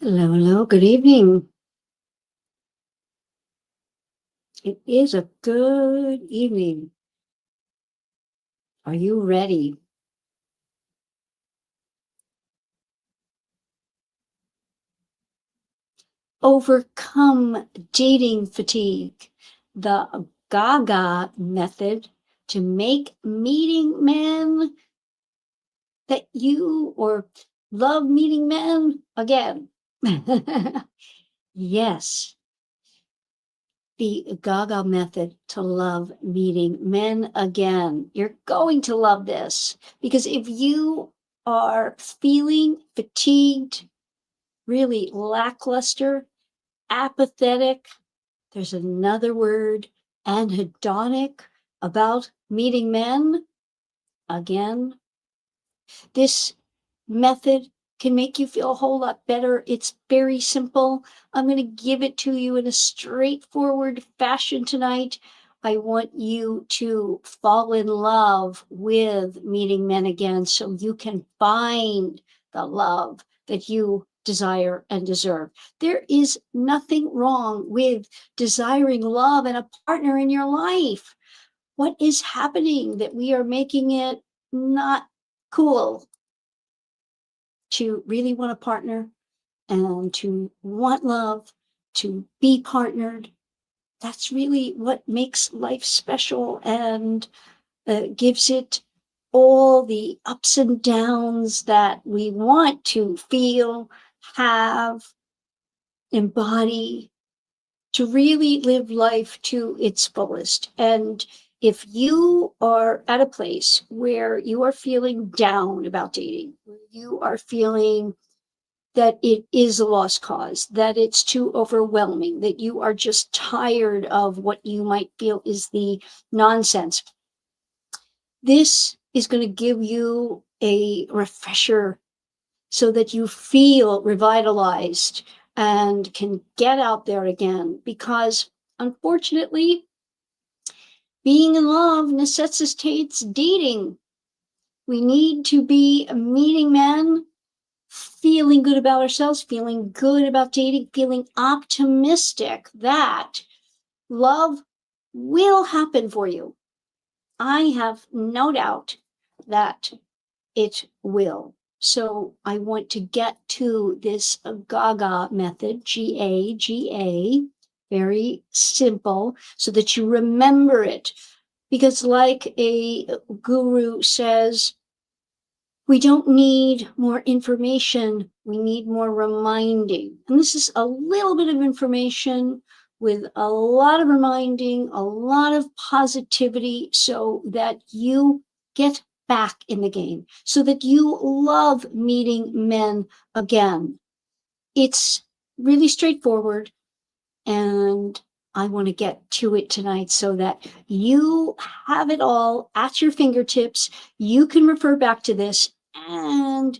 Hello, hello, good evening. It is a good evening. Are you ready? Overcome dating fatigue. The G.A.G.A method to make meeting men that you or love meeting men again. Yes, the G.A.G.A method to love meeting men again. You're going to love this because if you are feeling fatigued, really lackluster, apathetic, there's another word, anhedonic, about meeting men again. This method can make you feel a whole lot better. It's very simple. I'm going to give it to you in a straightforward fashion tonight. I want you to fall in love with meeting men again so you can find the love that you desire and deserve. There is nothing wrong with desiring love and a partner in your life. What is happening that we are making it not cool to really want a partner and to want love, to be partnered? That's really what makes life special and gives it all the ups and downs that we want to feel, have, embody, to really live life to its fullest. And if you are at a place where you are feeling down about dating, where you are feeling that it is a lost cause, that it's too overwhelming, that you are just tired of what you might feel is the nonsense, this is going to give you a refresher so that you feel revitalized and can get out there again. Because unfortunately, being in love necessitates dating. We need to be meeting men, feeling good about ourselves, feeling good about dating, feeling optimistic that love will happen for you. I have no doubt that it will. So I want to get to this G.A.G.A method, G.A.G.A, very simple, so that you remember it. Because like a guru says, we don't need more information, we need more reminding. And this is a little bit of information with a lot of reminding, a lot of positivity, so that you get back in the game, so that you love meeting men again. It's really straightforward, and I want to get to it tonight so that you have it all at your fingertips. You can refer back to this, and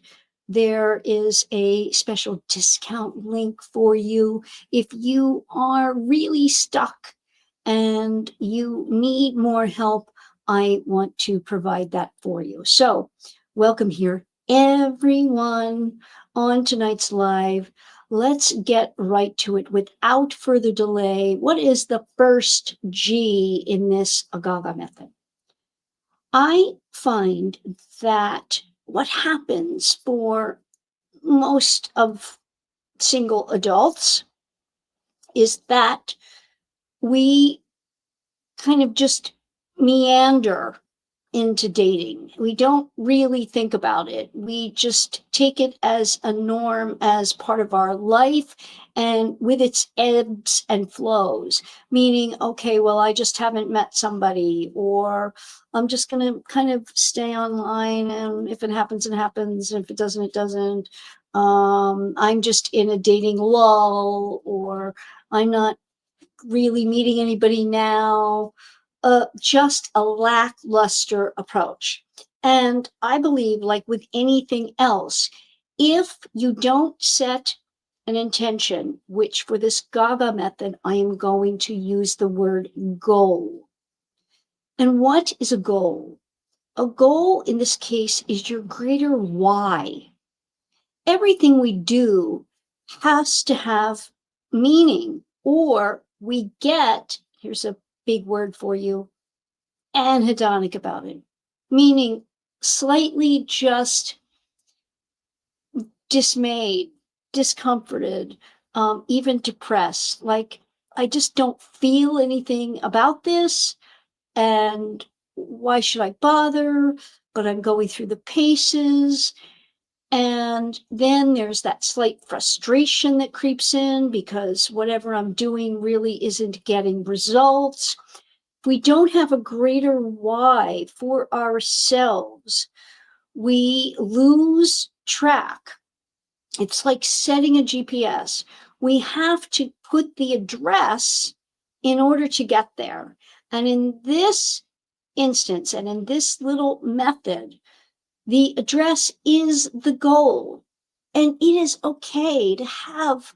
there is a special discount link for you if you are really stuck and you need more help. I want to provide that for you. So welcome here, everyone, on tonight's live. Let's get right to it without further delay. What is the first G in this G.A.G.A method? I find that what happens for most of single adults is that we kind of just meander into dating. We don't really think about it. We just take it as a norm, as part of our life, and with its ebbs and flows, meaning, okay, well, I just haven't met somebody, or I'm just going to kind of stay online, and if it happens, it happens. If it doesn't, it doesn't. I'm just in a dating lull, or I'm not really meeting anybody now. Just a lackluster approach. And I believe, like with anything else, if you don't set an intention, which for this G.A.G.A method, I am going to use the word goal. And what is a goal? A goal in this case is your greater why. Everything we do has to have meaning, or we get, here's a big word for you, anhedonic about it, meaning slightly just dismayed, discomforted, even depressed. Like, I just don't feel anything about this. And why should I bother? But I'm going through the paces. And then there's that slight frustration that creeps in because whatever I'm doing really isn't getting results. If we don't have a greater why for ourselves, we lose track. It's like setting a GPS. We have to put the address in order to get there. And in this instance, and in this little method, the address is the goal. And it is okay to have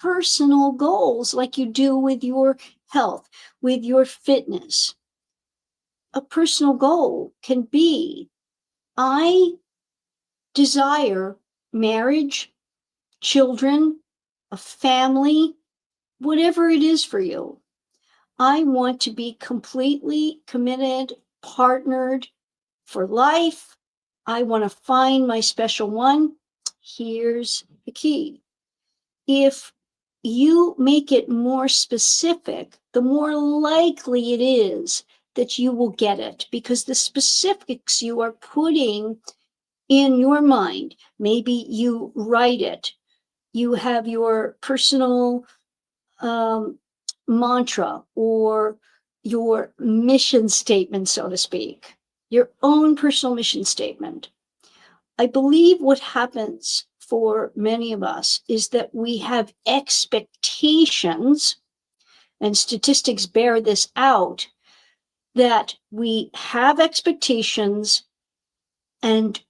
personal goals like you do with your health, with your fitness. A personal goal can be, I desire marriage, children, a family, whatever it is for you. I want to be completely committed, partnered for life. I want to find my special one. Here's the key. If you make it more specific, the more likely it is that you will get it, because the specifics you are putting in your mind, maybe you write it, you have your personal mantra or your mission statement, so to speak, your own personal mission statement. I believe what happens for many of us is that we have expectations, and statistics bear this out, that we have expectations and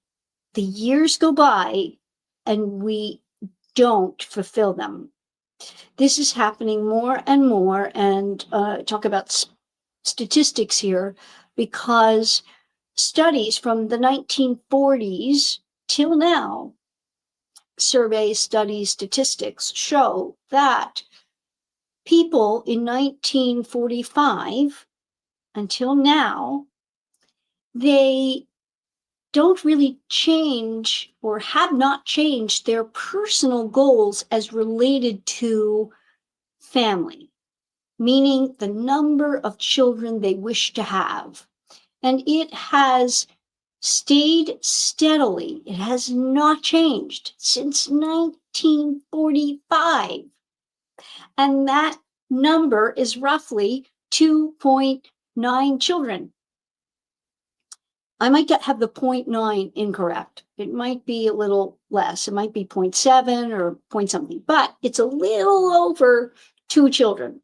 the years go by and we don't fulfill them. This is happening more and more, and talk about statistics here, because studies from the 1940s till now, surveys, studies, statistics show that people in 1945 until now, they don't really change or have not changed their personal goals as related to family, meaning the number of children they wish to have. And it has stayed steadily. It has not changed since 1945. And that number is roughly 2.9 children. I might have the 0.9 incorrect. It might be a little less. It might be 0.7 or point something, but it's a little over 2 children.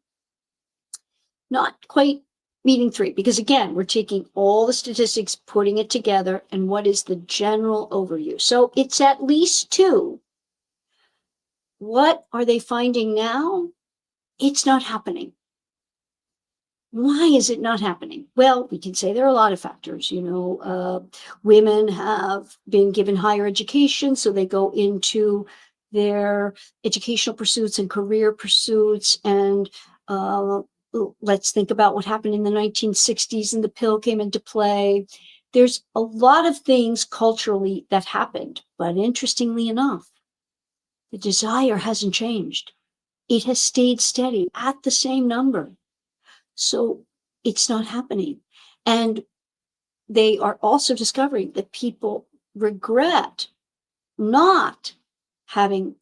Not quite meeting 3, because again, we're taking all the statistics, putting it together, and what is the general overview. So it's at least 2. What are they finding now? It's not happening. Why is it not happening? Well, we can say there are a lot of factors. Women have been given higher education, so they go into their educational pursuits and career pursuits. And let's think about what happened in the 1960s and the pill came into play. There's a lot of things culturally that happened, but interestingly enough, the desire hasn't changed. It has stayed steady at the same number. So it's not happening. And they are also discovering that people regret not having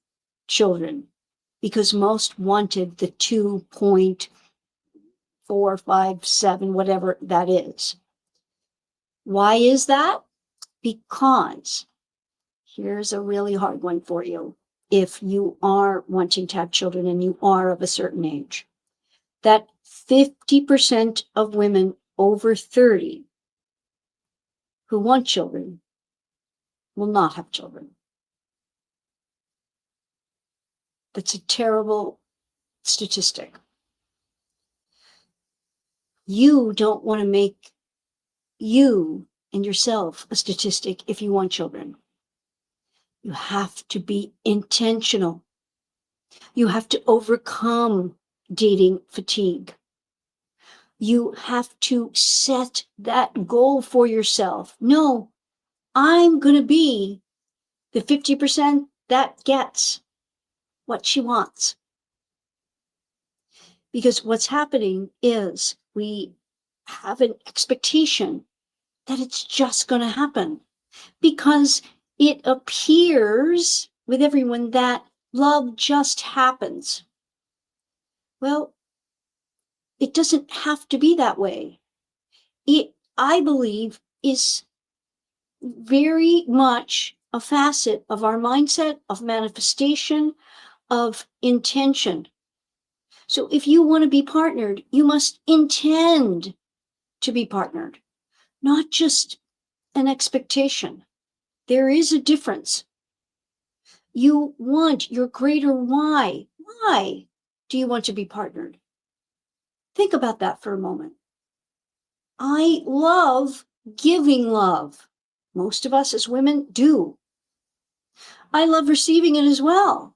children because most wanted the 2.457, whatever that is. Why is that? Because here's a really hard one for you. If you are wanting to have children and you are of a certain age, that 50% of women over 30 who want children will not have children. That's a terrible statistic. You don't want to make you and yourself a statistic if you want children. You have to be intentional. You have to overcome dating fatigue. You have to set that goal for yourself. No, I'm going to be the 50% that gets what she wants. Because what's happening is we have an expectation that it's just going to happen because it appears with everyone that love just happens. Well, it doesn't have to be that way. It, I believe, is very much a facet of our mindset, of manifestation, of intention. So if you want to be partnered, you must intend to be partnered, not just an expectation. There is a difference. You want your greater why. Why do you want to be partnered? Think about that for a moment. I love giving love. Most of us as women do. I love receiving it as well.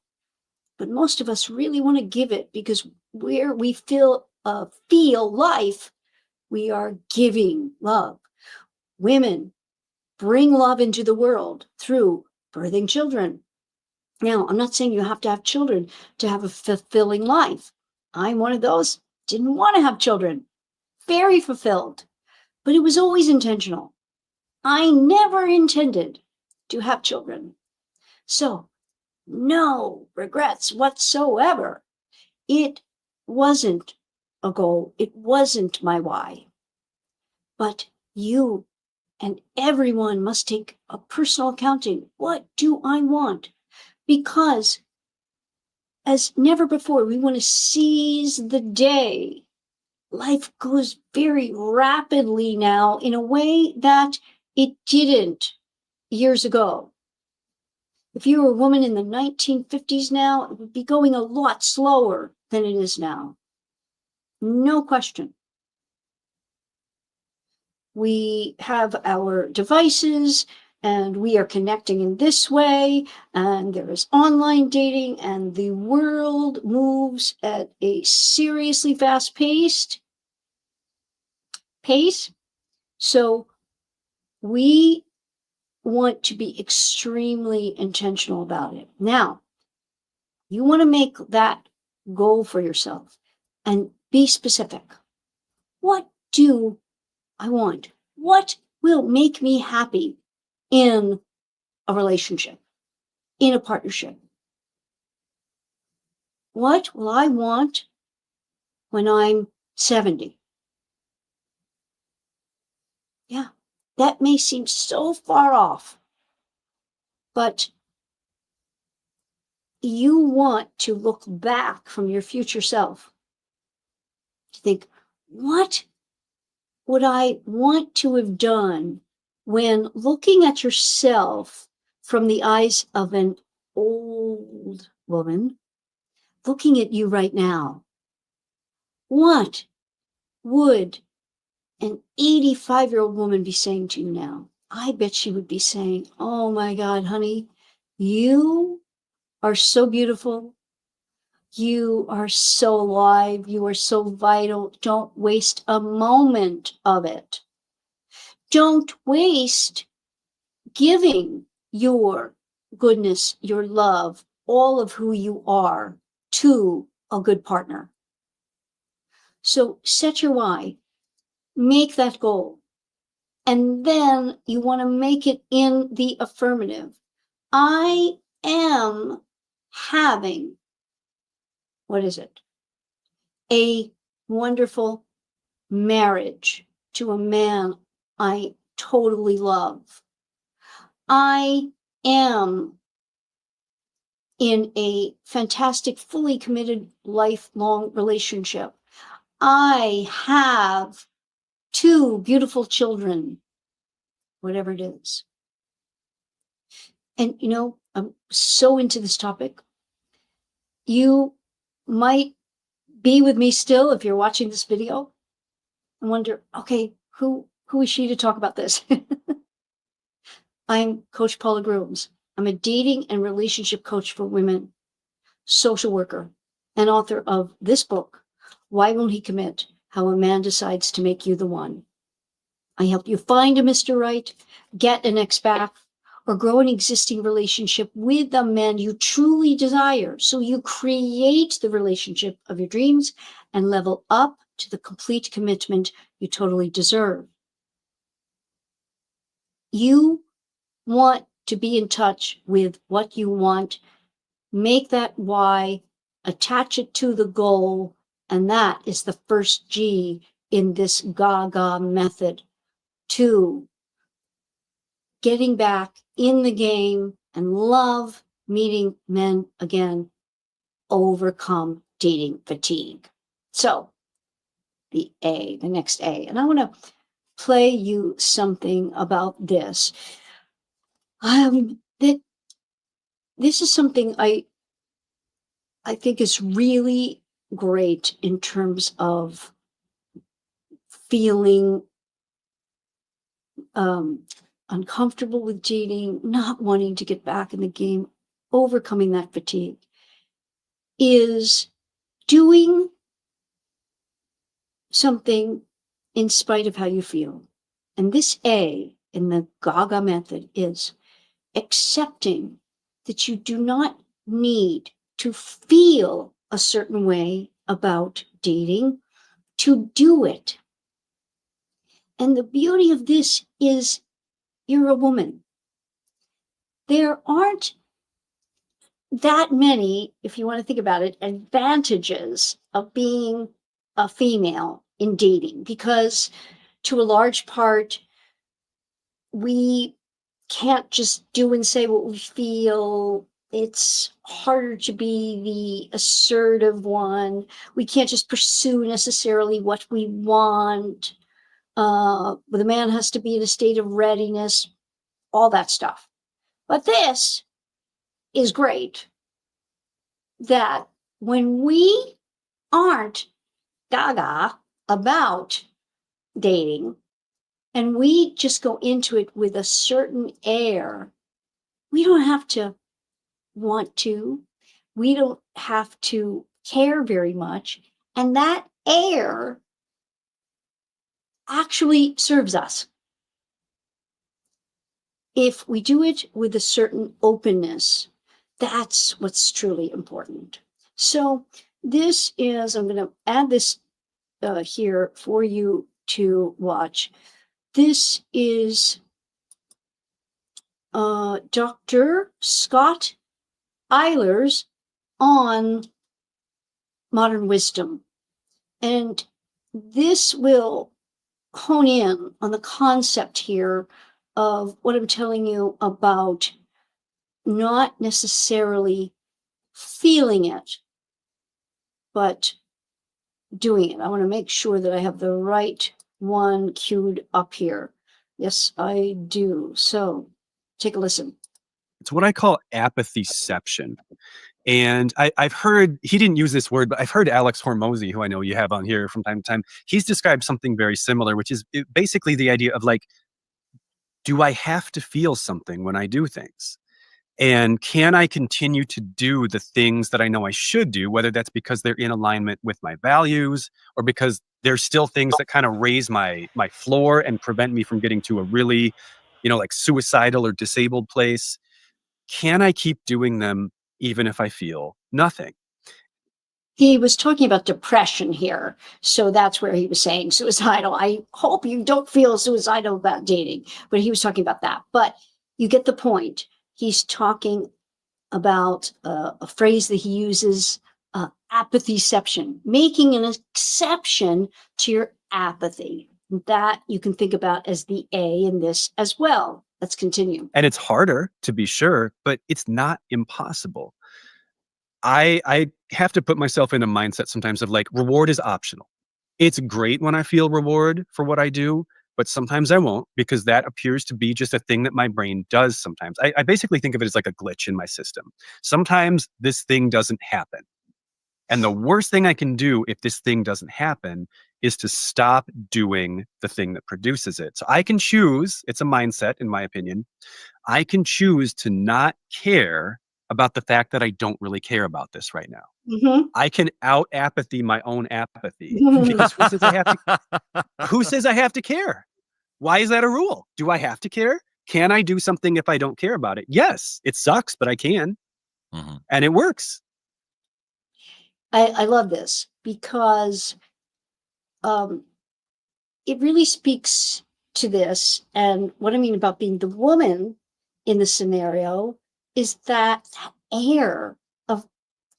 But most of us really want to give it because where we feel life, we are giving love. Women bring love into the world through birthing children. Now, I'm not saying you have to have children to have a fulfilling life. I'm one of those, didn't want to have children. Very fulfilled, but it was always intentional. I never intended to have children. So, no regrets whatsoever. It wasn't a goal. It wasn't my why. But you and everyone must take a personal accounting. What do I want? Because as never before, we want to seize the day. Life goes very rapidly now in a way that it didn't years ago. If you were a woman in the 1950s now, it would be going a lot slower than it is now. No question. We have our devices and we are connecting in this way, and there is online dating, and the world moves at a seriously fast pace. So we want to be extremely intentional about it. Now, you want to make that goal for yourself and be specific. What do I want? What will make me happy in a relationship, in a partnership? What will I want when I'm 70? Yeah, that may seem so far off, but you want to look back from your future self to think, what would I want to have done when looking at yourself from the eyes of an old woman, looking at you right now? What would an 85-year-old woman be saying to you now? I bet she would be saying, oh my God, honey, you are so beautiful. You are so alive. You are so vital. Don't waste a moment of it. Don't waste giving your goodness, your love, all of who you are to a good partner. So set your why, make that goal, and then you want to make it in the affirmative. I am having, what is it? A wonderful marriage to a man I totally love. I am in a fantastic, fully committed, lifelong relationship. I have 2 beautiful children, whatever it is. And you know, I'm so into this topic. You might be with me still if you're watching this video and wonder, okay, who is she to talk about this? I'm Coach Paula Grooms. I'm a dating and relationship coach for women. social worker and author of this book, Why Won't He Commit? How a Man Decides to Make You the One. I help you find a Mr. Right, get an ex back, or grow an existing relationship with the man you truly desire. So you create the relationship of your dreams and level up to the complete commitment you totally deserve. You want to be in touch with what you want, make that why, attach it to the goal, and that is the first G in this G.A.G.A method to getting back in the game and love meeting men again, overcome dating fatigue. So the next A, and I want to play you something about this. That this is something I think is really great in terms of feeling uncomfortable with dating, not wanting to get back in the game, overcoming that fatigue, is doing something in spite of how you feel. And this A in the G.A.G.A method is accepting that you do not need to feel a certain way about dating to do it. And the beauty of this is you're a woman. There aren't that many, if you want to think about it, advantages of being a female in dating, because to a large part, we can't just do and say what we feel. It's harder to be the assertive one. We can't just pursue necessarily what we want. The man has to be in a state of readiness, all that stuff. But this is great, that when we aren't gaga about dating and we just go into it with a certain air, we don't have to want to, we don't have to care very much. And that air actually serves us. If we do it with a certain openness, that's what's truly important. So this is, I'm going to add this here for you to watch. This is Dr. Scott Eiler's on modern wisdom. And this will hone in on the concept here of what I'm telling you about not necessarily feeling it, but doing it. I want to make sure that I have the right one queued up here. Yes, I do. So take a listen. It's what I call apathyception. And I've heard, he didn't use this word, but I've heard Alex Hormozy, who I know you have on here from time to time, he's described something very similar, which is basically the idea of like, do I have to feel something when I do things? And can I continue to do the things that I know I should do, whether that's because they're in alignment with my values or because there's still things that kind of raise my floor and prevent me from getting to a really, like suicidal or disabled place? Can I keep doing them even if I feel nothing? He was talking about depression here. So that's where he was saying suicidal. I hope you don't feel suicidal about dating, but he was talking about that. But you get the point. He's talking about a phrase that he uses, apathyception, making an exception to your apathy. That you can think about as the A in this as well. Let's continue. And it's harder, to be sure, but it's not impossible. I have to put myself in a mindset sometimes of like, reward is optional. It's great when I feel reward for what I do, but sometimes I won't, because that appears to be just a thing that my brain does sometimes. I basically think of it as like a glitch in my system. Sometimes this thing doesn't happen. And the worst thing I can do if this thing doesn't happen is to stop doing the thing that produces it. So I can choose, it's a mindset, in my opinion. I can choose to not care about the fact that I don't really care about this right now. Mhm. I can out apathy my own apathy because who says I have to care? Why is that a rule? Do I have to care? Can I do something if I don't care about it? Yes, it sucks, but I can, Mhm. and it works. I love this because um, it really speaks to this. And what I mean about being the woman in the scenario is that air of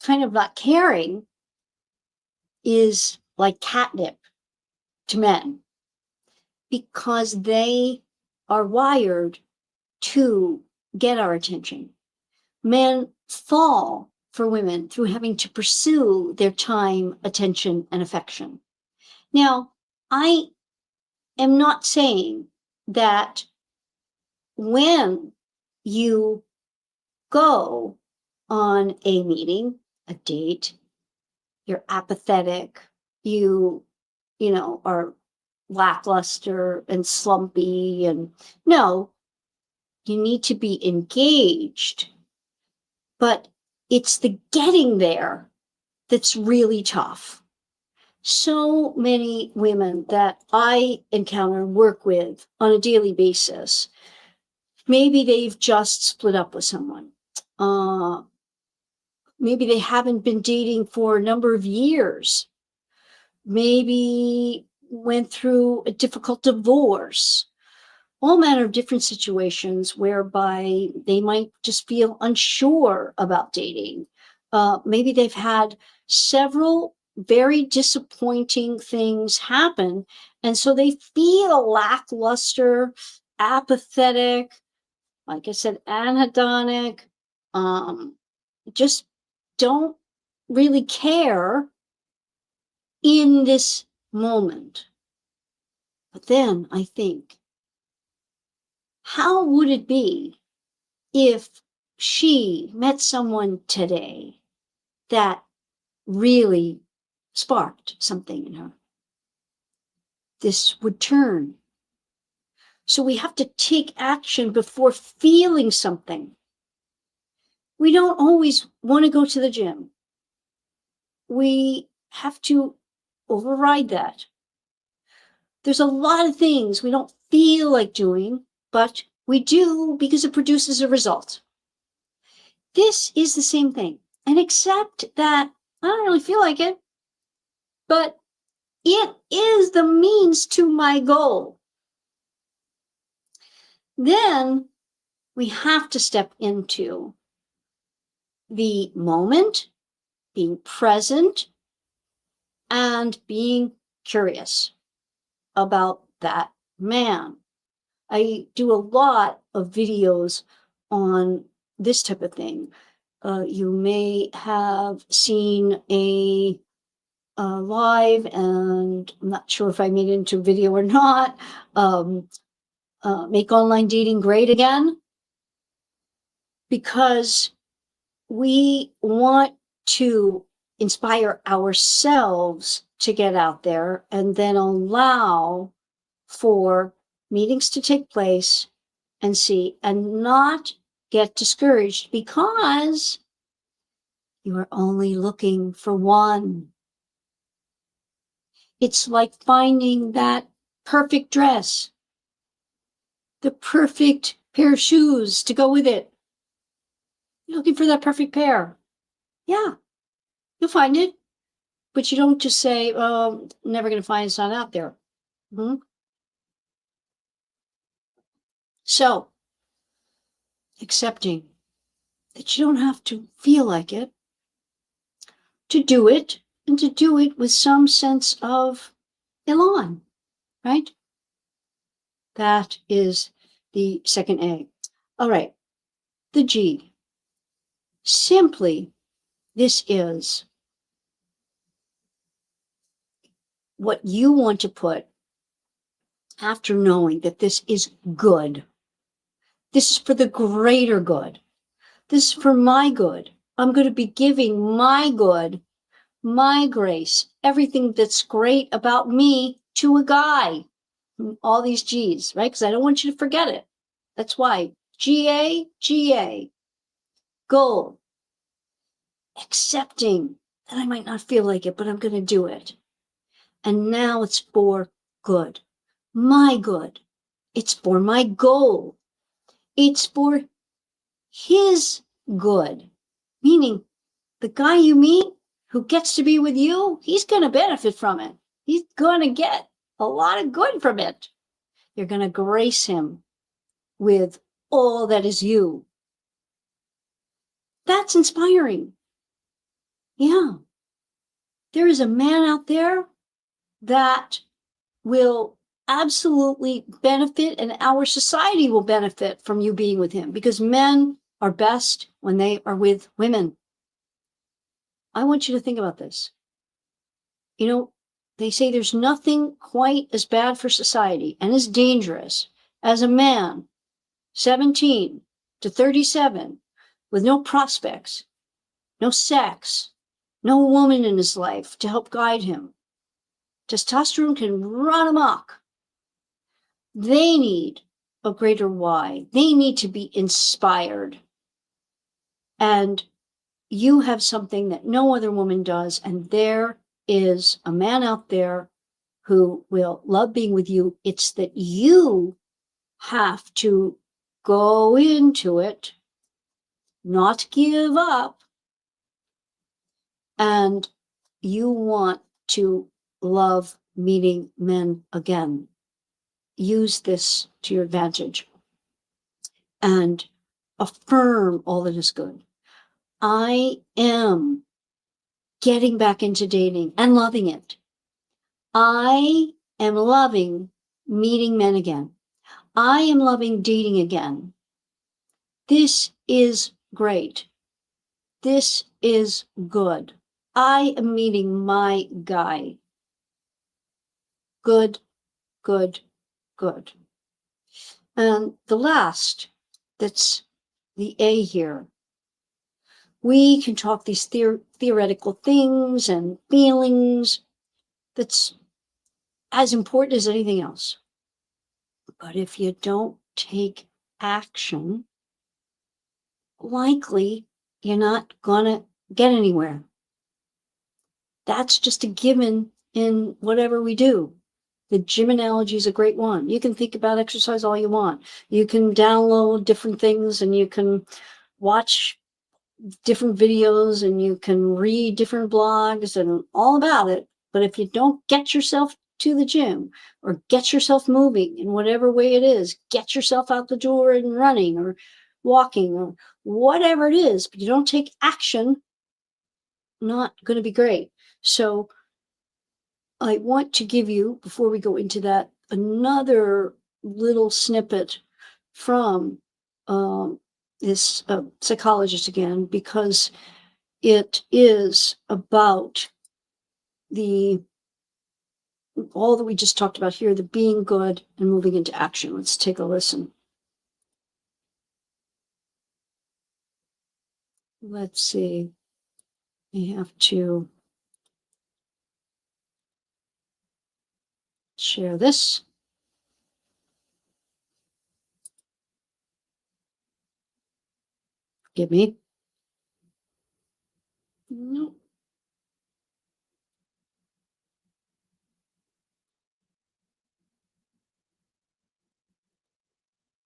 kind of not caring is like catnip to men because they are wired to get our attention. Men fall for women through having to pursue their time, attention, and affection. Now, I am not saying that when you go on a meeting, a date, you're apathetic, you are lackluster and slumpy and no, you need to be engaged, but it's the getting there that's really tough. So many women that I encounter and work with on a daily basis, maybe they've just split up with someone. Maybe they haven't been dating for a number of years. Maybe went through a difficult divorce. All manner of different situations whereby they might just feel unsure about dating. Maybe they've had several very disappointing things happen. And so they feel lackluster, apathetic, like I said, anhedonic, just don't really care in this moment. But then I think, how would it be if she met someone today that really sparked something in her? This would turn. So we have to take action before feeling something. We don't always want to go to the gym. We have to override that. There's a lot of things we don't feel like doing, but we do because it produces a result. This is the same thing. And except that I don't really feel like it, but it is the means to my goal. Then we have to step into the moment, being present, and being curious about that man. I do a lot of videos on this type of thing. You may have seen a live, and I'm not sure if I made it into video or not. Make online dating great again, because we want to inspire ourselves to get out there and then allow for meetings to take place and see, and not get discouraged because you are only looking for one. It's like finding that perfect dress, the perfect pair of shoes to go with it. You're looking for that perfect pair. Yeah, you'll find it. But you don't just say, oh, I'm never going to find it, it's not out there. Mm-hmm. So, accepting that you don't have to feel like it to do it, and to do it with some sense of elan, right? That is the second A. All right, the G. Simply, this is what you want to put after knowing that this is good. This is for the greater good. This is for my good. I'm going to be giving my good, my grace, everything that's great about me to a guy. All these G's, right? Because I don't want you to forget it. That's why G.A.G.A. Goal. Accepting that I might not feel like it, but I'm going to do it. And now it's for good. My good. It's for my goal. It's for his good. Meaning, the guy you meet who gets to be with you, he's going to benefit from it. He's going to get a lot of good from it. You're going to grace him with all that is you. That's inspiring. Yeah. There is a man out there that will absolutely benefit, and our society will benefit from you being with him, because men are best when they are with women. I want you to think about this. You know, they say there's nothing quite as bad for society and as dangerous as a man 17 to 37 with no prospects, no sex, no woman in his life to help guide him. Testosterone can run amok. They need a greater why. They need to be inspired. And you have something that no other woman does. And there is a man out there who will love being with you. It's that you have to go into it, not give up, and you want to love meeting men again. Use this to your advantage and affirm all that is good. I am getting back into dating and loving it. I am loving meeting men again. I am loving dating again. This is great. This is good. I am meeting my guy. Good, good, good. And the last, that's the A here. We can talk these theoretical things and feelings. That's as important as anything else. But if you don't take action, likely you're not gonna get anywhere. That's just a given in whatever we do. The gym analogy is a great one. You can think about exercise all you want. You can download different things and you can watch different videos and you can read different blogs and all about it. But if you don't get yourself to the gym or get yourself moving in whatever way it is, get yourself out the door and running or walking or whatever it is, but you don't take action, not going to be great. So I want to give you, before we go into that, another little snippet from this psychologist again, because it is about all that we just talked about here, the being good and moving into action. Let's take a listen. Let's see. I have to share this. Forgive me. No.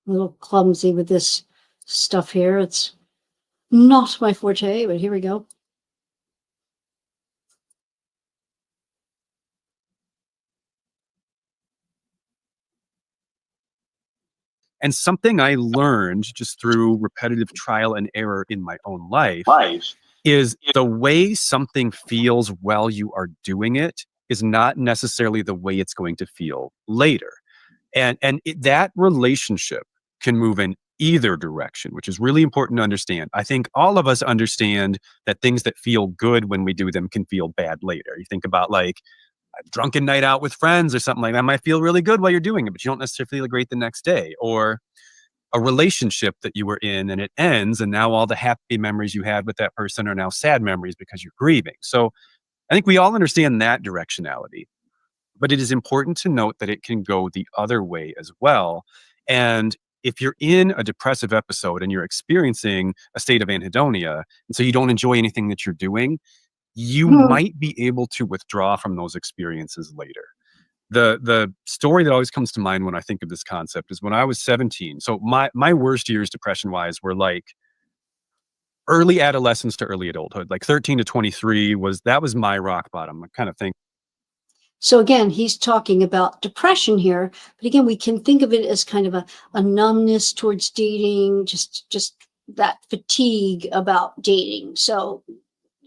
A little clumsy with this stuff here. It's not my forte, but here we go. And something I learned just through repetitive trial and error in my own life is the way something feels while you are doing it is not necessarily the way it's going to feel later. And that relationship can move in either direction, which is really important to understand. I think all of us understand that things that feel good when we do them can feel bad later. You think about like a drunken night out with friends or something like that might feel really good while you're doing it, but you don't necessarily feel great the next day. Or a relationship that you were in and it ends, and now all the happy memories you had with that person are now sad memories because you're grieving. So I think we all understand that directionality, but it is important to note that it can go the other way as well. And if you're in a depressive episode and you're experiencing a state of anhedonia, and so you don't enjoy anything that you're doing, you Hmm. might be able to withdraw from those experiences later. The story that always comes to mind when I think of this concept is when I was 17. So my worst years depression wise were like early adolescence to early adulthood. Like 13 to 23 was my rock bottom. I kind of think So again, he's talking about depression here, but again, we can think of it as kind of a numbness towards dating, just that fatigue about dating. So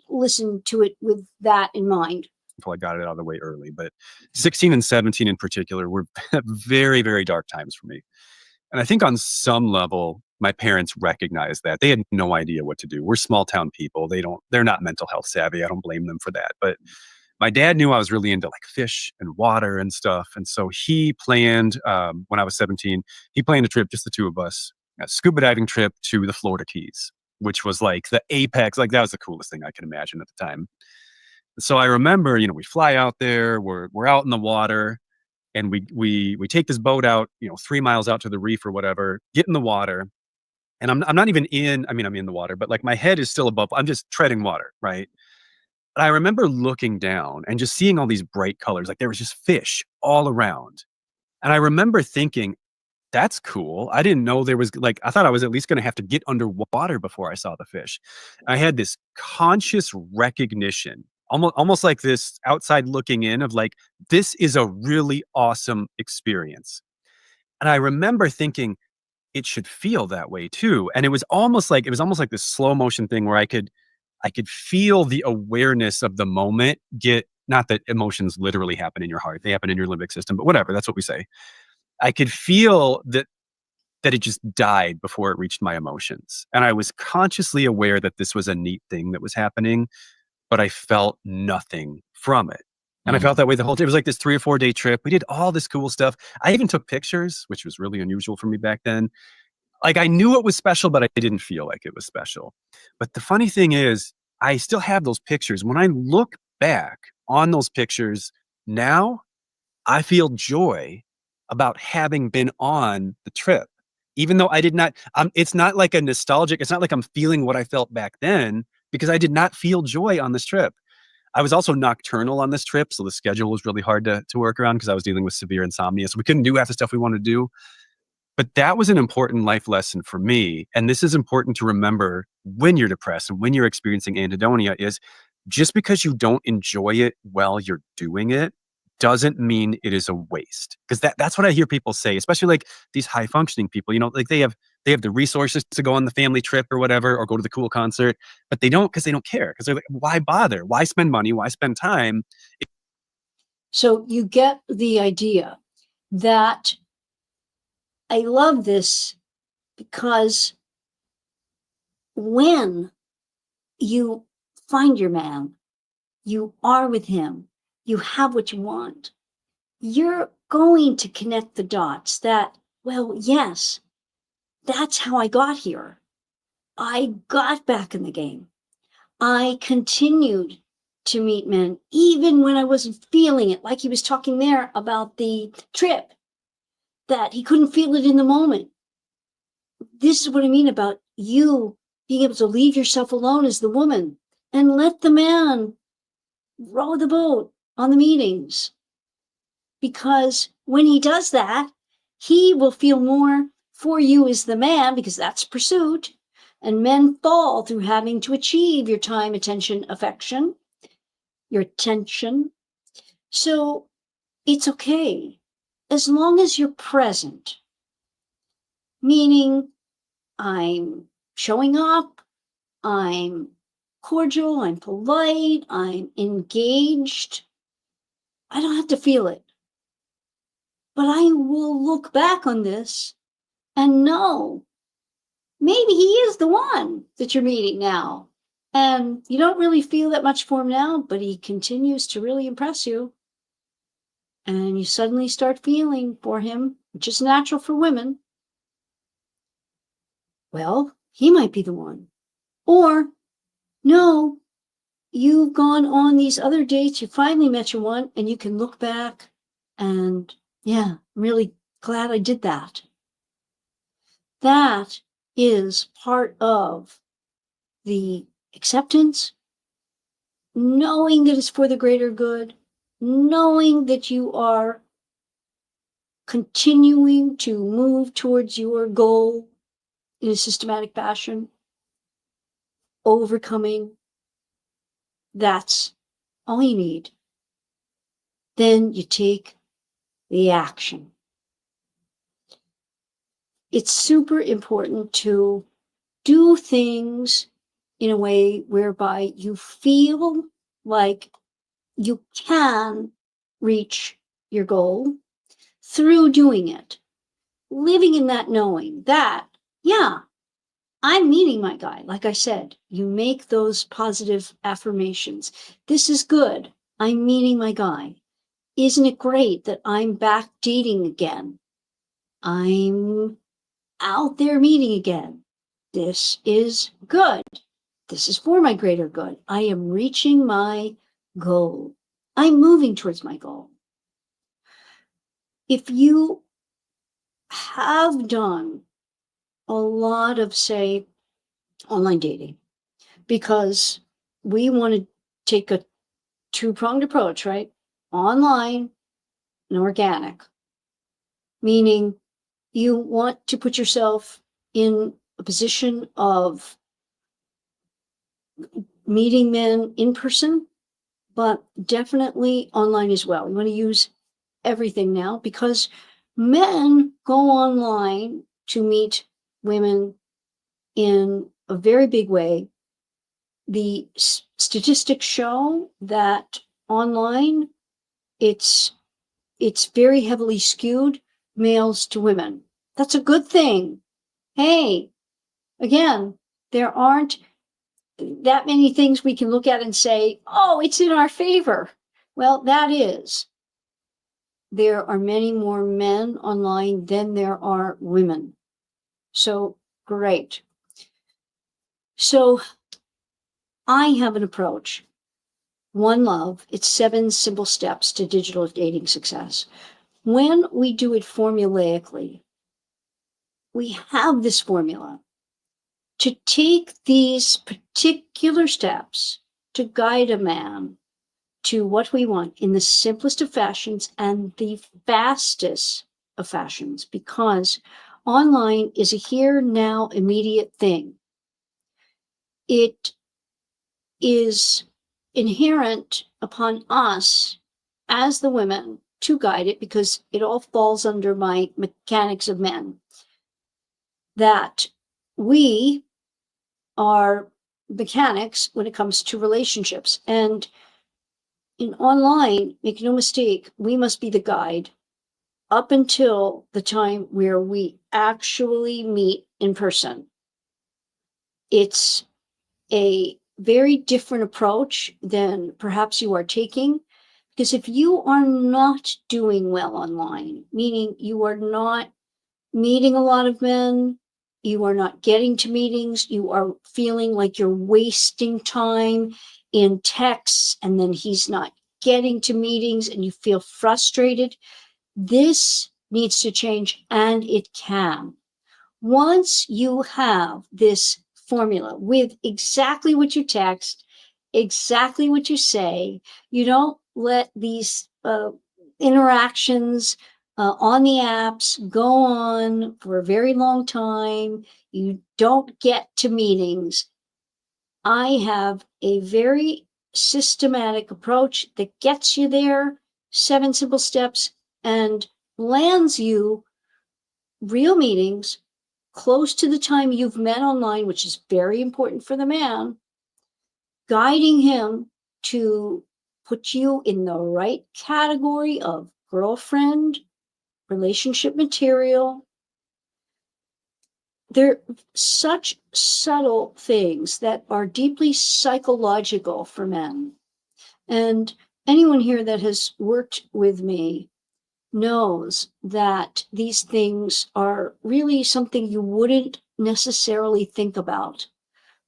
listen to it with that in mind. I got it out of the way early, but 16 and 17 in particular were very, very dark times for me. And I think on some level, my parents recognized that. They had no idea what to do. We're small town people. They're not mental health savvy. I don't blame them for that. But my dad knew I was really into like fish and water and stuff. And so he planned, when I was 17, he planned a trip, just the two of us, a scuba diving trip to the Florida Keys, which was like the apex. Like that was the coolest thing I could imagine at the time. So I remember, we fly out there, we're out in the water, and we take this boat out, 3 miles out to the reef or whatever, get in the water, and I'm not even in. I mean, I'm in the water, but like my head is still above. I'm just treading water, right? And I remember looking down and just seeing all these bright colors, like there was just fish all around, and I remember thinking, that's cool. I didn't know there was like I thought I was at least going to have to get underwater before I saw the fish. I had this conscious recognition, almost like this outside looking in of like this is a really awesome experience. And I remember thinking it should feel that way too. And it was almost like this slow motion thing where I could feel the awareness of the moment get not that emotions literally happen in your heart. They happen in your limbic system, but whatever, that's what we say. I could feel that it just died before it reached my emotions. And I was consciously aware that this was a neat thing that was happening, but I felt nothing from it. And I felt that way the whole day. It was like this 3 or 4 day trip. We did all this cool stuff. I even took pictures, which was really unusual for me back then. Like I knew it was special, but I didn't feel like it was special. But the funny thing is, I still have those pictures. When I look back on those pictures now, I feel joy about having been on the trip. Even though I did not, it's not like a nostalgic, it's not like I'm feeling what I felt back then because I did not feel joy on this trip. I was also nocturnal on this trip, so the schedule was really hard to work around because I was dealing with severe insomnia. So we couldn't do half the stuff we wanted to do. But that was an important life lesson for me. And this is important to remember when you're depressed and when you're experiencing anhedonia is just because you don't enjoy it while you're doing it doesn't mean it is a waste. Because that's what I hear people say, especially like these high functioning people, like they have the resources to go on the family trip or whatever, or go to the cool concert, but they don't because they don't care. Because they're like, why bother? Why spend money? Why spend time? So you get the idea that I love this because when you find your man, you are with him, you have what you want, you're going to connect the dots that, well, yes, that's how I got here. I got back in the game. I continued to meet men, even when I wasn't feeling it, like he was talking there about the trip, that he couldn't feel it in the moment. This is what I mean about you being able to leave yourself alone as the woman and let the man row the boat on the meetings. Because when he does that, he will feel more for you as the man, because that's pursuit. And men fall through having to achieve your time, attention, affection, your attention. So it's okay as long as you're present, meaning I'm showing up, I'm cordial, I'm polite, I'm engaged. I don't have to feel it. But I will look back on this and know maybe he is the one that you're meeting now. And you don't really feel that much for him now, but he continues to really impress you. And you suddenly start feeling for him, which is natural for women. Well, he might be the one. Or, no, you've gone on these other dates, you finally met your one, and you can look back and, yeah, I'm really glad I did that. That is part of the acceptance, knowing that it's for the greater good, knowing that you are continuing to move towards your goal in a systematic fashion, overcoming. That's all you need. Then you take the action. It's super important to do things in a way whereby you feel like you can reach your goal through doing it. Living in that knowing that, yeah, I'm meeting my guy. Like I said, you make those positive affirmations. This is good. I'm meeting my guy. Isn't it great that I'm back dating again? I'm out there meeting again. This is good. This is for my greater good. I am reaching my goal. I'm moving towards my goal. If you have done a lot of, say, online dating, because we want to take a two-pronged approach, right? Online and organic, meaning you want to put yourself in a position of meeting men in person, but definitely online as well. You want to use everything now because men go online to meet women in a very big way. The statistics show that online it's very heavily skewed males to women. That's a good thing. Hey, again, there aren't that many things we can look at and say, oh, it's in our favor. Well, that is. There are many more men online than there are women. So great. So I have an approach. One Love, it's 7 simple steps to digital dating success. When we do it formulaically, we have this formula to take these particular steps to guide a man to what we want in the simplest of fashions and the fastest of fashions, because online is a here, now, immediate thing. It is inherent upon us as the women to guide it, because it all falls under my mechanics of men, that we are mechanics when it comes to relationships. And in online, make no mistake, we must be the guide up until the time where we actually meet in person. It's a very different approach than perhaps you are taking, because if you are not doing well online, meaning you are not meeting a lot of men, you are not getting to meetings, you are feeling like you're wasting time in texts, and then he's not getting to meetings and you feel frustrated, this needs to change, and it can. Once you have this formula with exactly what you text, exactly what you say, you don't let these interactions on the apps go on for a very long time. You don't get to meetings. I have a very systematic approach that gets you there, 7 simple steps, and lands you real meetings close to the time you've met online, which is very important for the man, guiding him to put you in the right category of girlfriend, relationship material. They're such subtle things that are deeply psychological for men. And anyone here that has worked with me knows that these things are really something you wouldn't necessarily think about.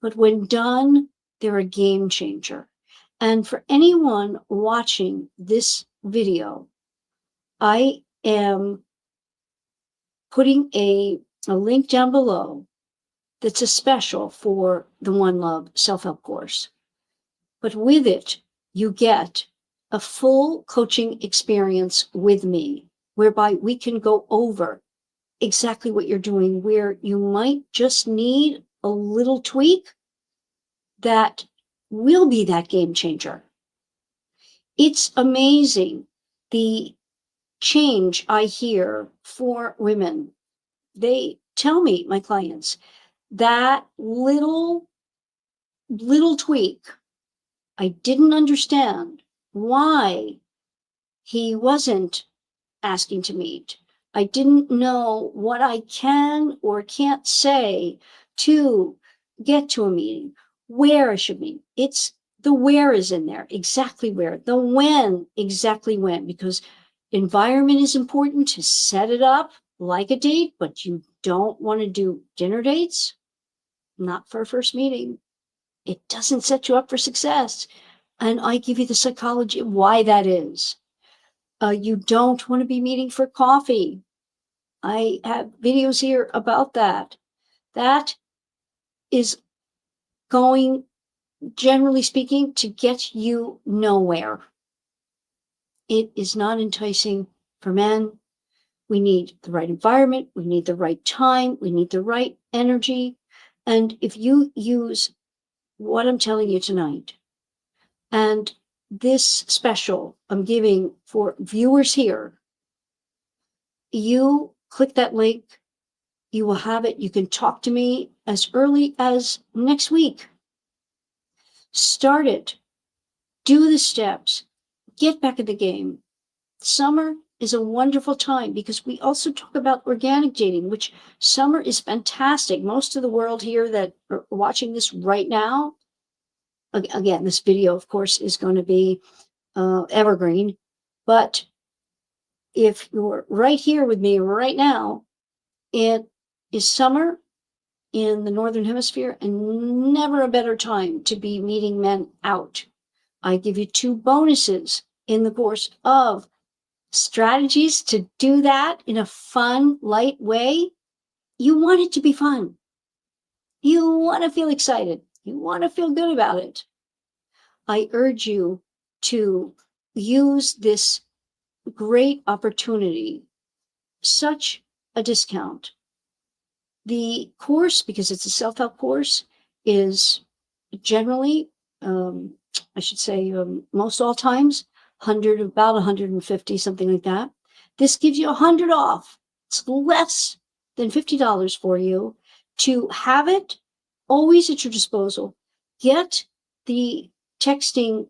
But when done, they're a game changer. And for anyone watching this video, I am putting a a link down below that's a special for the One Love self-help course. But with it, you get a full coaching experience with me, whereby we can go over exactly what you're doing, where you might just need a little tweak that will be that game changer. It's amazing the change I hear for women. They tell me, my clients, that little tweak, I didn't understand why he wasn't asking to meet. I didn't know what I can or can't say to get to a meeting, where I should meet. It's the where is in there, exactly where, the when, exactly when, because environment is important to set it up like a date, but you don't want to do dinner dates, not for a first meeting. It doesn't set you up for success. And I give you the psychology of why that is. You don't want to be meeting for coffee. I have videos here about that. That is going, generally speaking, to get you nowhere. It is not enticing for men. We need the right environment. We need the right time. We need the right energy. And if you use what I'm telling you tonight, and this special I'm giving for viewers here, you click that link, you will have it. You can talk to me as early as next week. Start it. Do the steps. Get back in the game. Summer is a wonderful time because we also talk about organic dating, which summer is fantastic. Most of the world here that are watching this right now, again, this video, of course, is going to be evergreen. But if you're right here with me right now, it is summer in the Northern Hemisphere and never a better time to be meeting men out. I give you 2 bonuses in the course of strategies to do that in a fun, light way. You want it to be fun. You want to feel excited. You want to feel good about it. I urge you to use this great opportunity, such a discount. The course, because it's a self-help course, is generally, I should say, most all times, about 150, something like that. This gives you 100 off. It's less than $50 for you to have it always at your disposal. Get the texting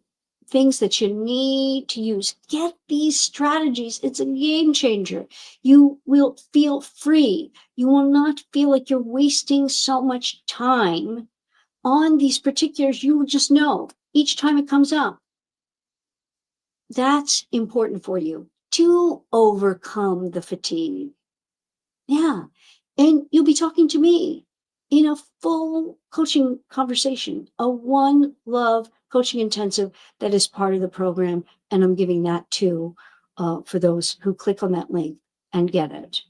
things that you need to use. Get these strategies. It's a game changer. You will feel free. You will not feel like you're wasting so much time on these particulars. You will just know each time it comes up. That's important for you to overcome the fatigue. Yeah. And you'll be talking to me in a full coaching conversation, a One Love coaching intensive that is part of the program. And I'm giving that too for those who click on that link and get it.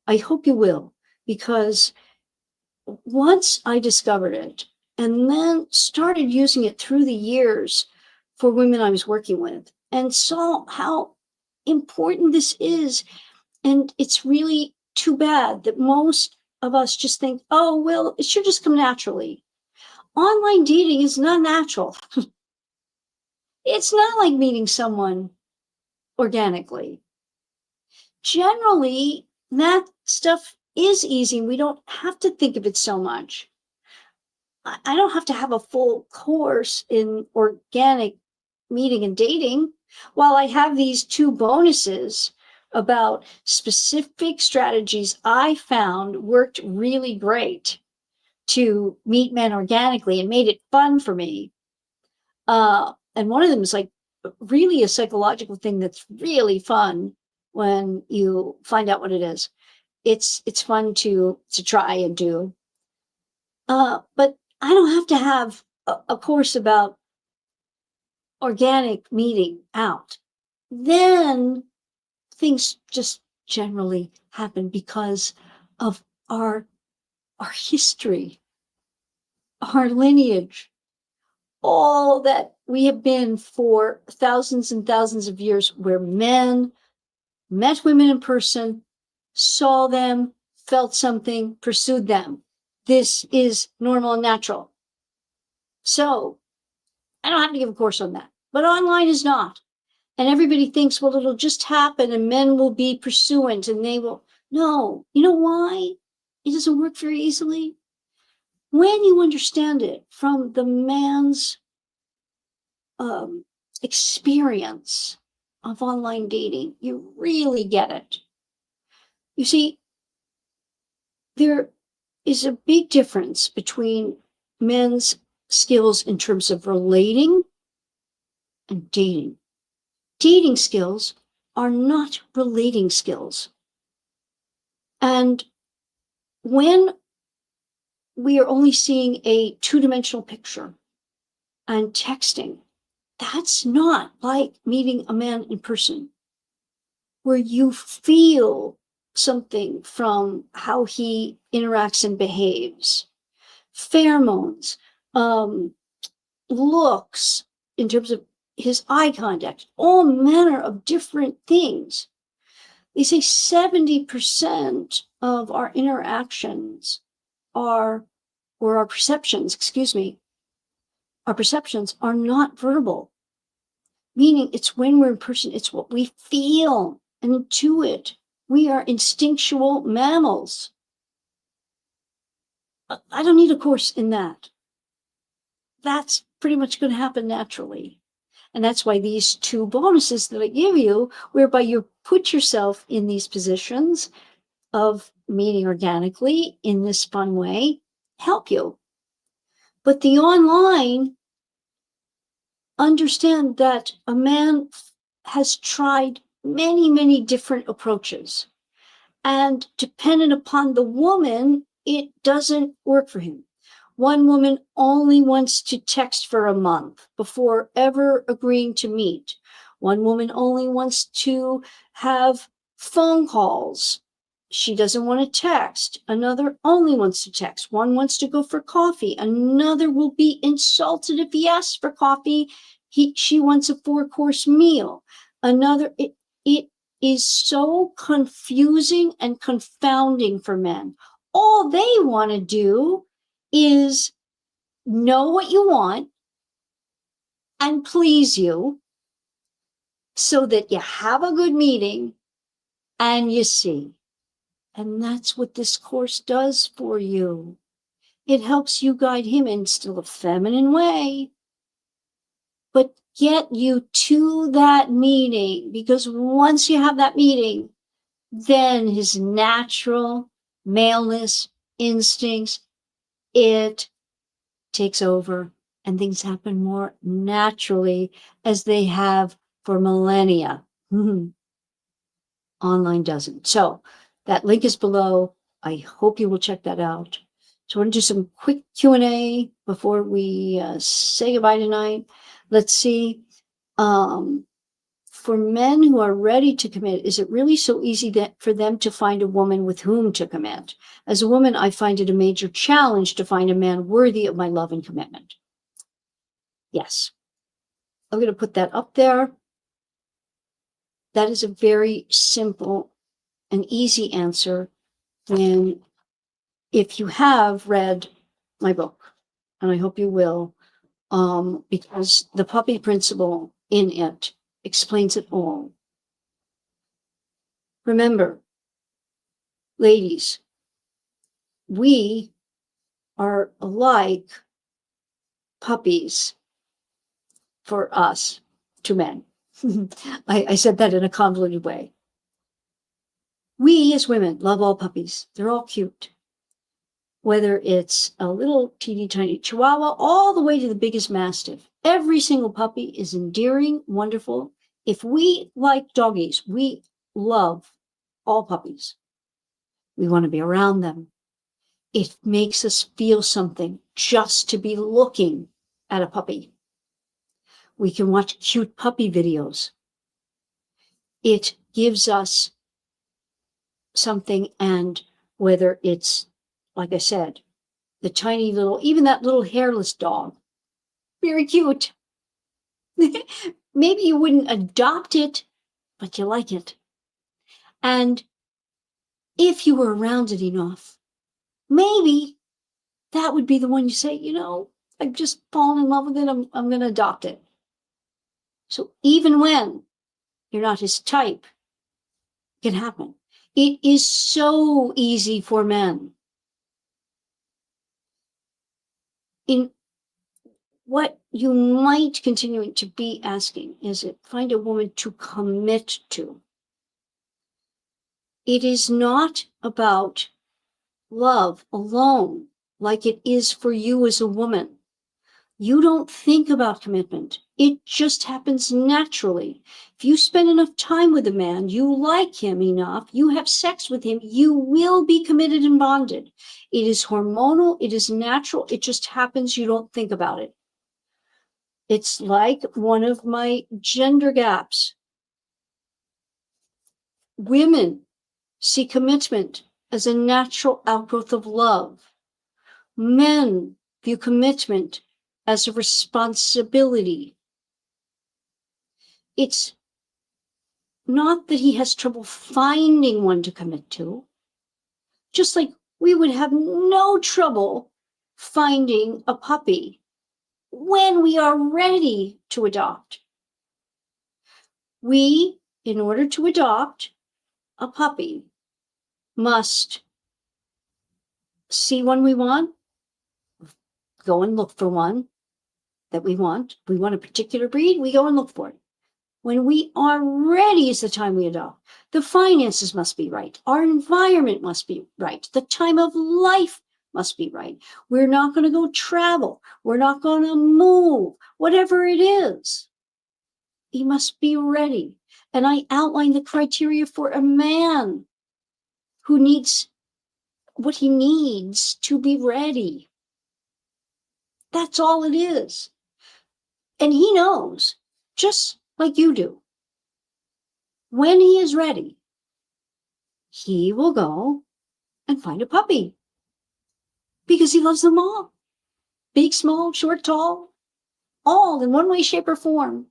I hope you will, because once I discovered it and then started using it through the years for women I was working with and saw how important this is. And it's really too bad that most of us just think, oh, well, it should just come naturally. Online dating is not natural. It's not like meeting someone organically. Generally, that stuff is easy. We don't have to think of it so much. I don't have to have a full course in organic meeting and dating. While I have these 2 bonuses about specific strategies I found worked really great to meet men organically and made it fun for me. And one of them is like really a psychological thing that's really fun when you find out what it is. It's fun to try and do. But I don't have to have a course about organic meeting out. Then things just generally happen because of our history, our lineage, all that we have been for thousands and thousands of years, where men met women in person, saw them, felt something, pursued them. This is normal and natural. So I don't have to give a course on that, but online is not. And everybody thinks, well, it'll just happen and men will be pursuant and they will. No, you know why it doesn't work very easily? When you understand it from the man's experience of online dating, you really get it. You see, there is a big difference between men's skills in terms of relating and dating. Dating skills are not relating skills. And when we are only seeing a two-dimensional picture and texting, that's not like meeting a man in person, where you feel something from how he interacts and behaves. Pheromones, looks, in terms of his eye contact, all manner of different things. They say 70% of our interactions are, or our perceptions, our perceptions are not verbal. Meaning it's when we're in person, it's what we feel and intuit. We are instinctual mammals. I don't need a course in that. That's pretty much going to happen naturally. And that's why these two bonuses that I give you, whereby you put yourself in these positions of meeting organically in this fun way, help you. But the online, understand that a man has tried many, many different approaches. And dependent upon the woman, it doesn't work for him. One woman only wants to text for a month before ever agreeing to meet. One woman only wants to have phone calls. She doesn't want to text. Another only wants to text. One wants to go for coffee. Another will be insulted if he asks for coffee. She wants a 4-course meal. Another, it is so confusing and confounding for men. All they want to do is know what you want and please you so that you have a good meeting and you see. And that's what this course does for you. It helps you guide him in still a feminine way, but get you to that meeting, because once you have that meeting, then his natural maleness instincts, it takes over and things happen more naturally as they have for millennia. Online doesn't. So that link is below. I hope you will check that out. So I want to do some quick Q&A before we say goodbye tonight. Let's see. For men who are ready to commit, is it really so easy for them to find a woman with whom to commit? As a woman, I find it a major challenge to find a man worthy of my love and commitment. Yes. I'm going to put that up there. That is a very simple and easy answer if you have read my book, and I hope you will, because the puppy principle in it explains it all. Remember, ladies, we are like puppies for us, to men. I said that in a convoluted way. We as women love all puppies. They're all cute. Whether it's a little teeny tiny chihuahua all the way to the biggest mastiff. Every single puppy is endearing, wonderful. If we like doggies, we love all puppies. We want to be around them. It makes us feel something just to be looking at a puppy. We can watch cute puppy videos. It gives us something, and whether it's, like I said, the tiny little, even that little hairless dog, very cute. Maybe you wouldn't adopt it, but you like it. And if you were around it enough, maybe that would be the one you say, I've just fallen in love with it. I'm going to adopt it. So even when you're not his type, it can happen. It is so easy for men. In what you might continue to be asking is it find a woman to commit to. It is not about love alone like it is for you as a woman. You don't think about commitment. It just happens naturally. If you spend enough time with a man, you like him enough, you have sex with him, you will be committed and bonded. It is hormonal, it is natural, it just happens, you don't think about it. It's like one of my gender gaps. Women see commitment as a natural outgrowth of love. Men view commitment as a responsibility. It's not that he has trouble finding one to commit to, just like we would have no trouble finding a puppy when we are ready to adopt. We, in order to adopt a puppy, must see one we want, go and look for one that we want. We want a particular breed, we go and look for it. When we are ready is the time we adopt. The finances must be right. Our environment must be right. The time of life must be right. We're not going to go travel. We're not going to move. Whatever it is, he must be ready. And I outlined the criteria for a man who needs what he needs to be ready. That's all it is. And he knows, just like you do. When he is ready, he will go and find a puppy because he loves them all. Big, small, short, tall, all in one way, shape, or form.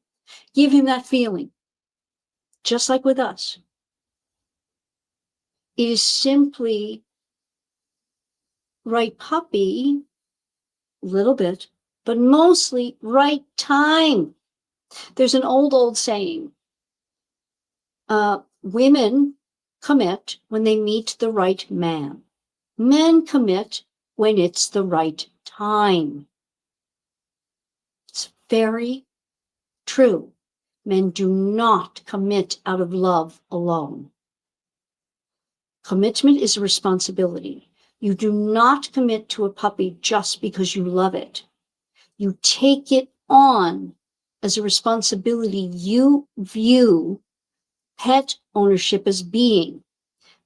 Give him that feeling, just like with us. It is simply right puppy, little bit, but mostly right time. There's an old saying, women commit when they meet the right man. Men commit when it's the right time. It's very true. Men do not commit out of love alone. Commitment is a responsibility. You do not commit to a puppy just because you love it. You take it on as a responsibility you view pet ownership as being.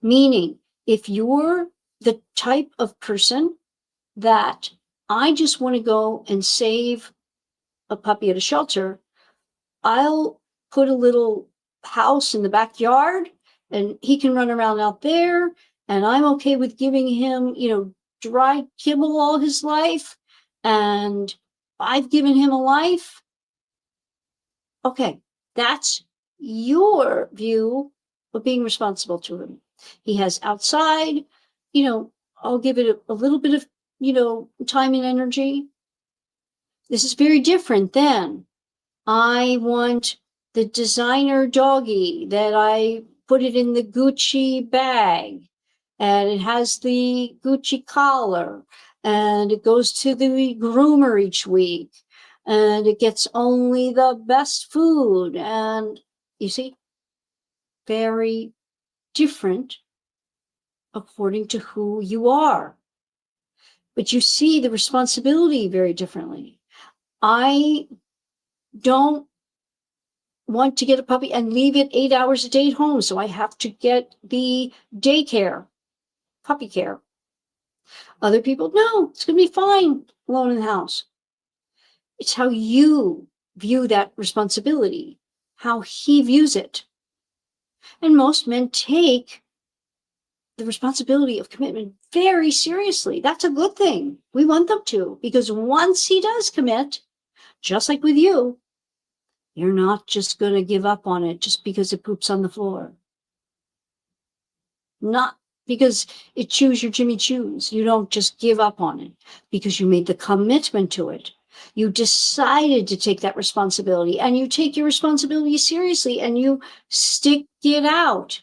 Meaning, if you're the type of person that I just want to go and save a puppy at a shelter, I'll put a little house in the backyard and he can run around out there, and I'm okay with giving him, dry kibble all his life, and I've given him a life. Okay, that's your view of being responsible to him. He has outside, I'll give it a little bit of, time and energy. This is very different than I want the designer doggy that I put it in the Gucci bag, and it has the Gucci collar, and it goes to the groomer each week, and it gets only the best food. And you see, very different according to who you are. But you see the responsibility very differently. I don't want to get a puppy and leave it 8 hours a day at home, so I have to get the daycare, puppy care. Other people, no, it's going to be fine alone in the house. It's how you view that responsibility, how he views it. And most men take the responsibility of commitment very seriously. That's a good thing. We want them to, because once he does commit, just like with you, you're not just going to give up on it just because it poops on the floor. Not because it chews your Jimmy Choos. You don't just give up on it because you made the commitment to it. You decided to take that responsibility, and you take your responsibility seriously, and you stick it out.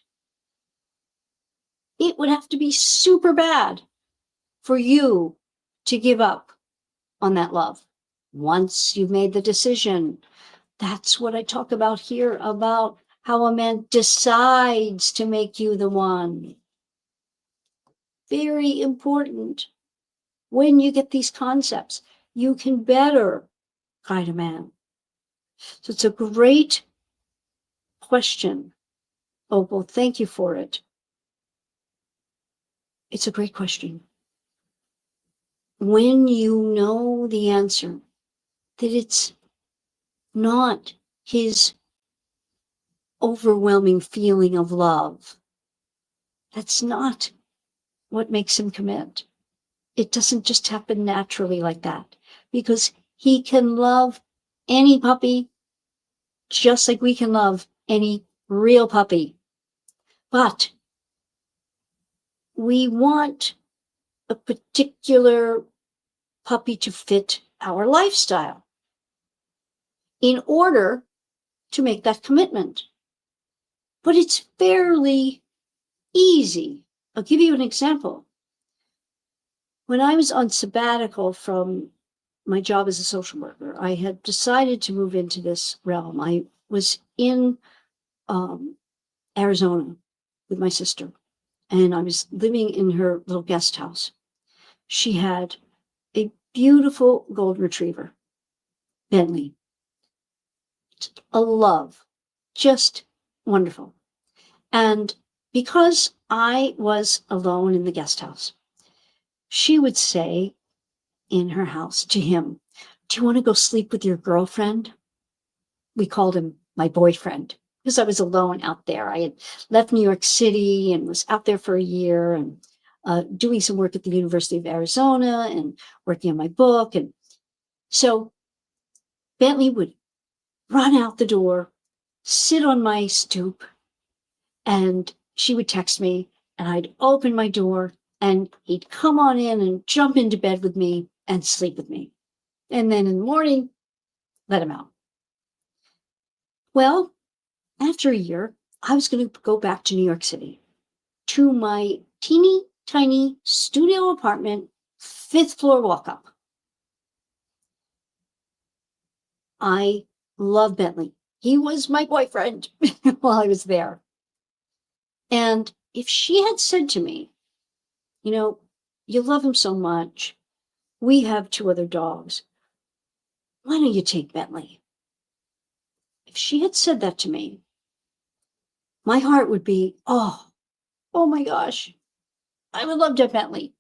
It would have to be super bad for you to give up on that love. Once you've made the decision, that's what I talk about here, about how a man decides to make you the one. Very important. When you get these concepts, you can better guide a man. So it's a great question. Opal, thank you for it. It's a great question. When you know the answer, that it's not his overwhelming feeling of love, that's not what makes him commit. It doesn't just happen naturally like that, because he can love any puppy just like we can love any real puppy. But we want a particular puppy to fit our lifestyle in order to make that commitment. But it's fairly easy. I'll give you an example. When I was on sabbatical from my job as a social worker, I had decided to move into this realm. I was in Arizona with my sister, and I was living in her little guest house. She had a beautiful golden retriever, Bentley. A love, just wonderful. And because I was alone in the guest house, she would say in her house to him, "Do you want to go sleep with your girlfriend?" We called him my boyfriend because I was alone out there. I had left New York City and was out there for a year, and doing some work at the University of Arizona and working on my book. And so Bentley would run out the door, sit on my stoop, and she would text me, and I'd open my door, and he'd come on in and jump into bed with me and sleep with me. And then in the morning, let him out. Well, after a year, I was going to go back to New York City, to my teeny tiny studio apartment, 5th floor walk up. I love Bentley. He was my boyfriend while I was there. And if she had said to me, "You know, you love him so much. We have 2 other dogs. Why don't you take Bentley?" If she had said that to me, my heart would be, oh my gosh, I would love to have Bentley.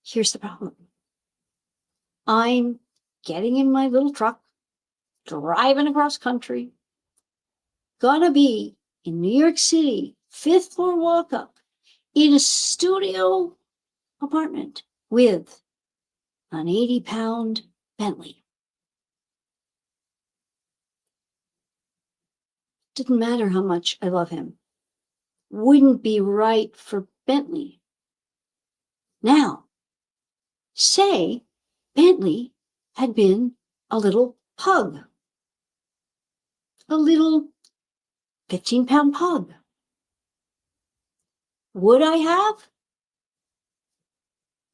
Here's the problem. I'm getting in my little truck, driving across country, gonna be in New York City, 5th floor walk up, in a studio apartment with an 80-pound Bentley. Didn't matter how much I love him. Wouldn't be right for Bentley. Now, say Bentley had been a little pug, a little 15-pound pug. Would I have?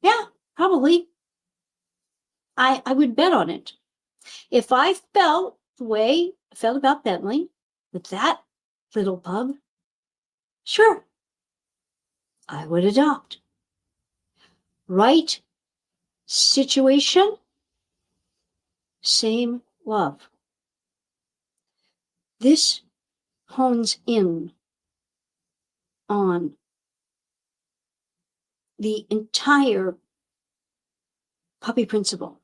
Yeah, probably. I would bet on it. If I felt the way I felt about Bentley with that little pug, sure, I would adopt. Right situation, same love. This hones in on the entire puppy principle.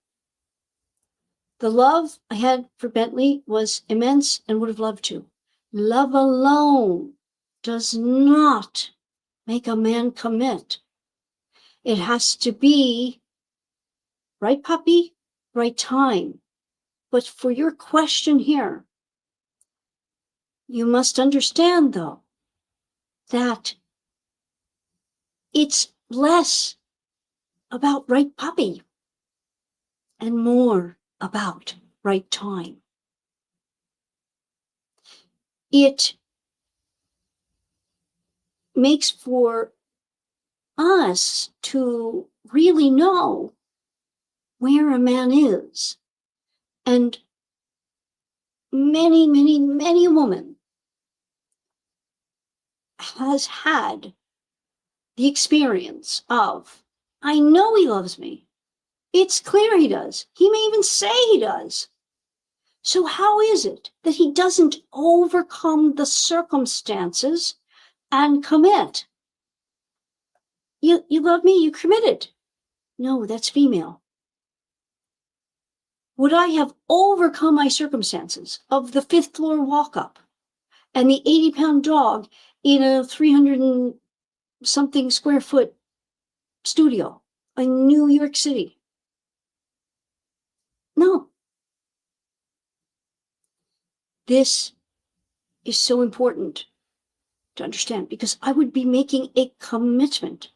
The love I had for Bentley was immense and would have loved to. Love alone does not make a man commit. It has to be right puppy, right time. But for your question here, you must understand, though, that it's less about right puppy and more about right time. It makes for us to really know where a man is. And many, many, many a woman has had the experience of, I know he loves me. It's clear he does. He may even say he does. So how is it that he doesn't overcome the circumstances and commit? You love me, you committed. No, that's female. Would I have overcome my circumstances of the 5th floor walk up and the 80-pound dog in a 300 and something square foot studio in New York City? No. This is so important to understand because I would be making a commitment.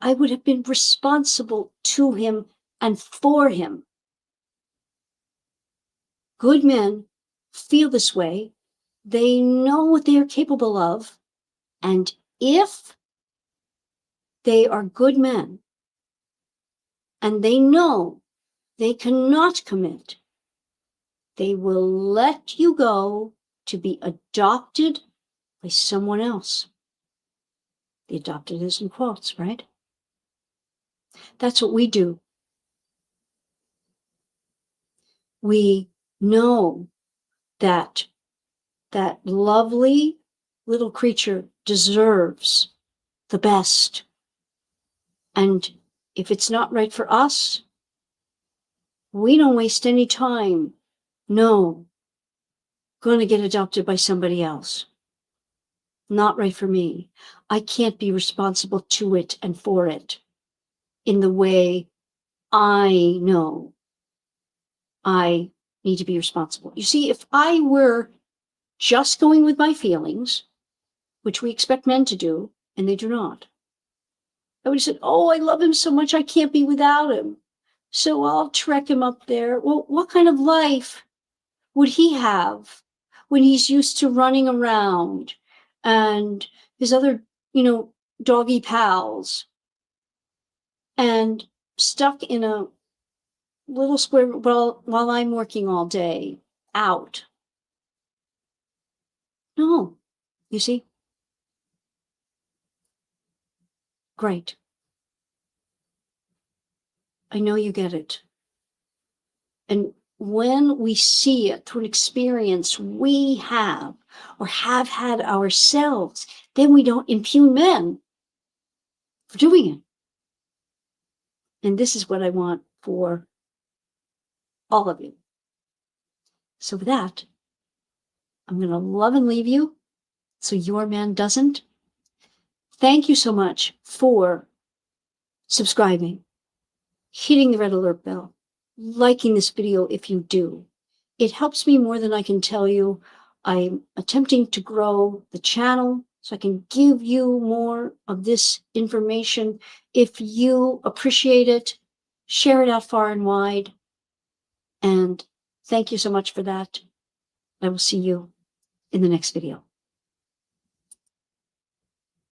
I would have been responsible to him and for him. Good men feel this way. They know what they are capable of. And if they are good men and they know they cannot commit, they will let you go to be adopted by someone else. The adopted is in quotes, right? That's what we do. We know that that lovely little creature deserves the best. And if it's not right for us, we don't waste any time. No, going to get adopted by somebody else. Not right for me. I can't be responsible to it and for it in the way I know I need to be responsible. You see, if I were just going with my feelings, which we expect men to do, and they do not, I would have said, oh, I love him so much I can't be without him. So I'll trek him up there. Well, what kind of life would he have when he's used to running around and his other, doggy pals and stuck in a little square while I'm working all day out? No, you see? Great. I know you get it. And when we see it through an experience we have or have had ourselves, then we don't impugn men for doing it. And this is what I want for all of you. So with that, I'm going to love and leave you so your man doesn't. Thank you so much for subscribing, hitting the red alert bell, liking this video if you do. It helps me more than I can tell you. I'm attempting to grow the channel so I can give you more of this information. If you appreciate it, share it out far and wide. And thank you so much for that. I will see you in the next video.